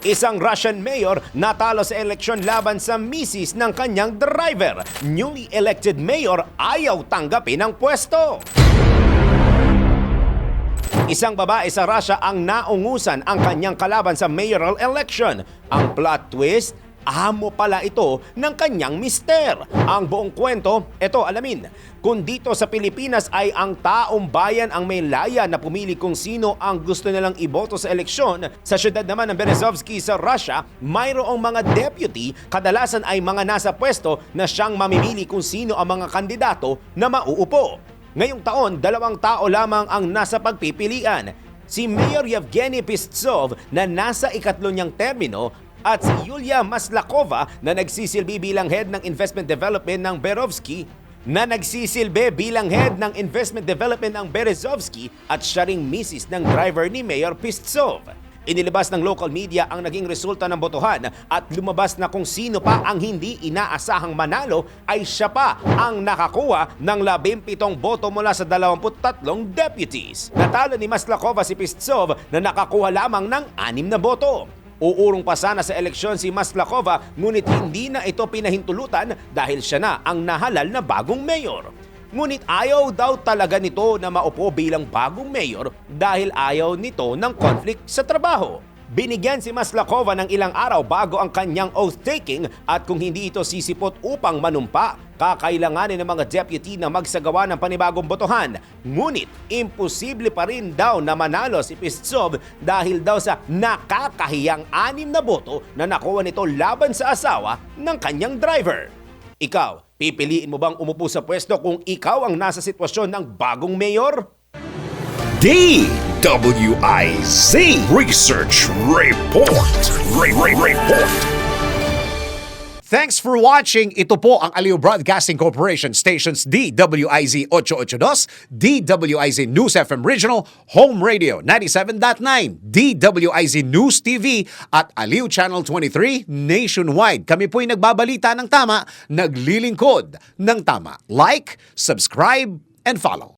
Isang Russian mayor natalo sa eleksyon laban sa misis ng kanyang driver. Newly elected mayor ayaw tanggapin ang pwesto. Isang babae sa Russia ang naungusan ang kanyang kalaban sa mayoral election. Ang plot twist, amo pala ito ng kanyang mister. Ang buong kwento, ito alamin. Kung dito sa Pilipinas ay ang taong bayan ang may laya na pumili kung sino ang gusto nilang iboto sa eleksyon, sa syudad naman ng Berezovsky sa Russia, mayroong mga deputy, kadalasan ay mga nasa pwesto na siyang mamimili kung sino ang mga kandidato na mauupo. Ngayong taon, 2 tao lamang ang nasa pagpipilian. Si Mayor Yevgeny Pistsov na nasa 3 niyang termino at si Yulia Maslakova na nagsisilbi bilang head ng investment development ng Berezovsky at siya ring misis ng driver ni Mayor Pistsov. Inilabas ng local media ang naging resulta ng botohan at lumabas na kung sino pa ang hindi inaasahang manalo ay siya pa ang nakakuha ng 17 boto mula sa 23 deputies. Natalo ni Maslakova si Pistsov na nakakuha lamang ng 6 na boto. Uurong pa sana sa eleksyon si Maslakova ngunit hindi na ito pinahintulutan dahil siya na ang nahalal na bagong mayor. Ngunit ayaw daw talaga nito na maupo bilang bagong mayor dahil ayaw nito ng conflict sa trabaho. Binigyan si Maslakova ng ilang araw bago ang kanyang oath-taking at kung hindi ito sisipot upang manumpa, kakailanganin ng mga deputy na magsagawa ng panibagong botohan. Ngunit imposible pa rin daw na manalo si Pistsov dahil daw sa nakakahiyang 6 na boto na nakuha nito laban sa asawa ng kanyang driver. Ikaw, pipiliin mo bang umupo sa pwesto kung ikaw ang nasa sitwasyon ng bagong mayor? DWIZ Research Report. Report. Thanks for watching. Ito po ang Aliw Broadcasting Corporation stations DWIZ 882, DWIZ News FM Regional, Home Radio 97.9, DWIZ News TV at Aliw Channel 23 nationwide. Kami po'y nagbabalita ng tama, naglilingkod ng tama. Like, subscribe, and follow.